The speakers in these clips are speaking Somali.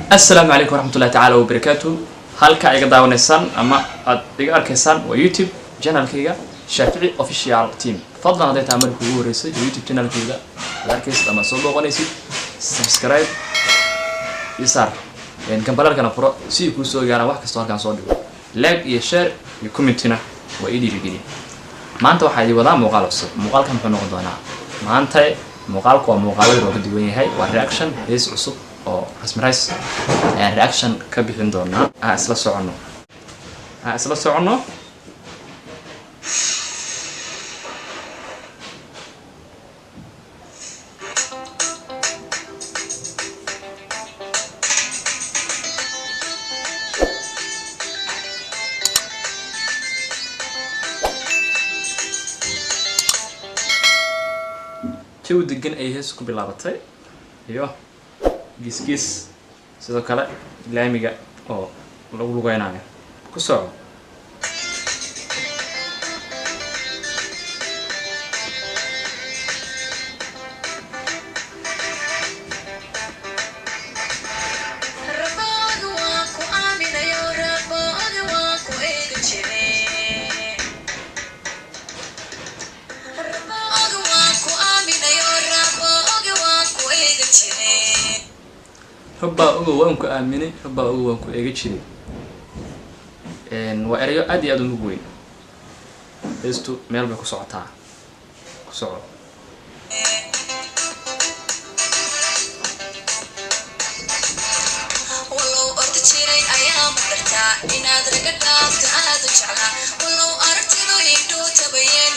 السلام عليكم ورحمة الله تعالى وبركاته. halka iga daawaneysaan ama aad iga arkaysaan waa YouTube channel-kayga Shaafici Official Team. fadlan haday tahay markii ugu horeysay YouTube channel-kayga aad arkaysid ama soo booqanaysid subscribe isar kambalarkana furo si ku soo gaaraan wax kasta halkan soo dhigo like iyo share iyo comment-na waa idin dhigin. maanta waxa ay wadaa muuqaal cusub. muuqaalkan wuxuu noqon doonaa maanta muuqaalku waa muuqaal yar oo ka duwan yahay waa reaction hees cusub oo rasmirais reaction ka bixin doona isla socono jawi degan ay hees ku bilaabatay iyo gis sidoo kale laamiga oo lagu lugaynayo ku soco ربا أوجو وانكو آمني ربا أوجو وانكو إيجتشي وأريو أدي أدو نقوين بيستو ميل بكو صعطا كسوع ولو أرتشيري أيام برتا إن أدرك الدافت أهدو جعلا ولو أرتلو يدو تبين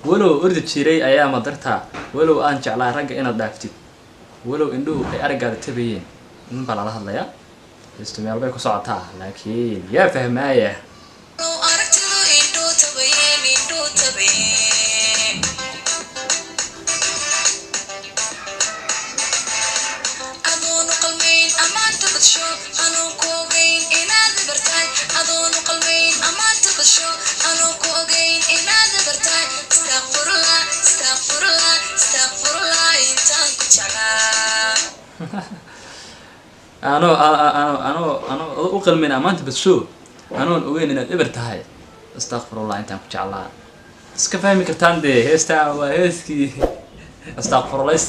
ولو أرد شيري أيام درتها ولو أنت على رجع إنا دافتي ولو إنه أرجع تبين من بلا الله يا استمع بيكو صعتها لكن يا فهم آية أنا أقل من أمانة بتشو أنا أقول إن الإبرة هاي استغفر الله أنت كنت على سكفاهم كرتان دي هستا وهسكي استغفر الله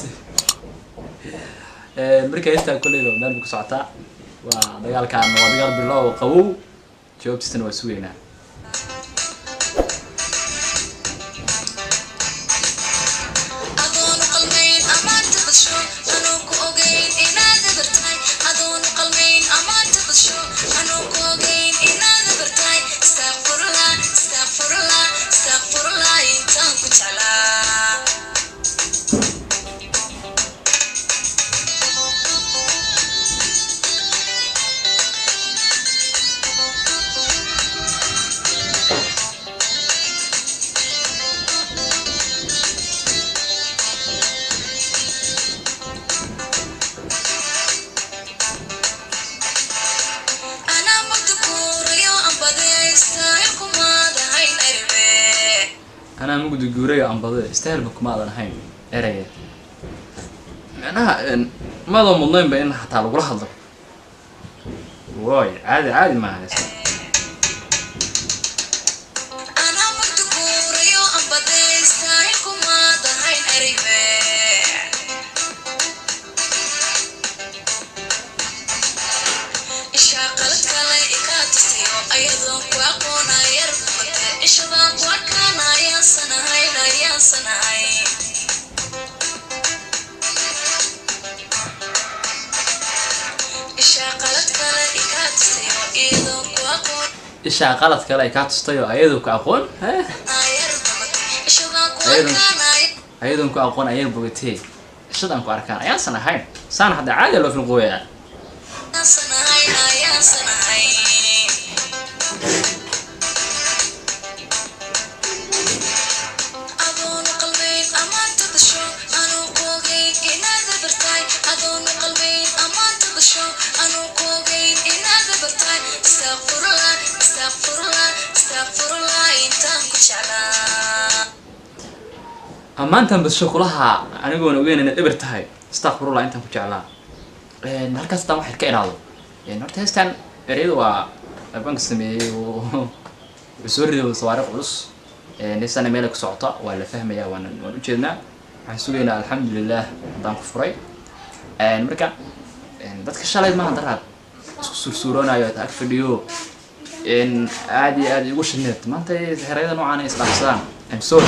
مركا هستا كل يوم نربك ساعتا ودقال كان ودقال بالله وقوو جواب تستنى وسوينا أنا مقدر جوري عم بضيع استهل بكم هذا الحين إريه أنا ما ضم النوم بين حتى لو راح أضرب واي عادي ما هذا أنا مقدر جوري عم بضيع استهل بكم هذا الحين إريه إشاقلت كلا إكاتستيو أيضا وأقونا يربط إشباك وكنا يا سناي إشاقلت كلا إكاتستيو أيضا كأقون أيضا كأقون أيضا بقتي شدان كأركان يا سناي سان حدا عادي لو في القوية أنا amaantan bas shukulaha anigoona weynana eber tahay astaghfirullah intaan ku jeclaa halkaas taan wax ka iraado horta heestan ereyada waa bank sameeyay oo soo riday sawaariq culus heestan meel ku socota waa la fahmayaa waan u jeednaa waxaan sugaynaa alxamdulillah hadaan ku furay marka dadka shalay ma daraad isku suursuuranayo taag fadhiyo aad iyo aad ugu shineed maanta ereyada noocan ay isdhaafsadaan I'm sorry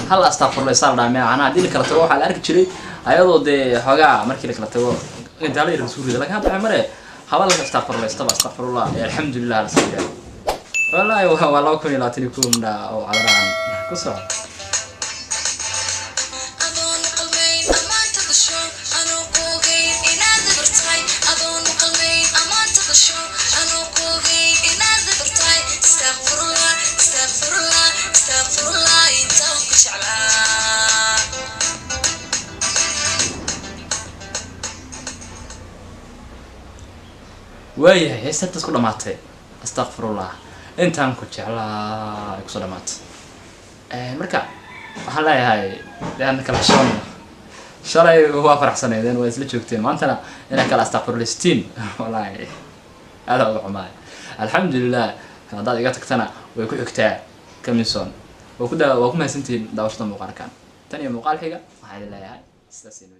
hal astaghfirullah saarna macna hadii kala tago waxa la arki jiray ayadoo de xogaa markii la kala tago inta la yiraahdo suurida laga hadla mare hawal astaghfirullah alxamdulillah la sameeyo wallahi waa loo kun ila tilikum da oo cadaraan ku soo waayahay heestas ku dhamaatay astaghfirullah intaan ku jeclaa ku soo dhamaatay marka waxa la yahay daan kala shoon shalay waa faraxsaneedeen waa isla joogteen maantana inaan kala astaghfirullah wallahi hada waa xumaay alxamdulillah hadaad iga tagtana way ku xigtaa kamison waa ku mahadsantiin daawashada muuqaalkan tan iyo muuqaal xiga waxaan leeyahay sidaas inoo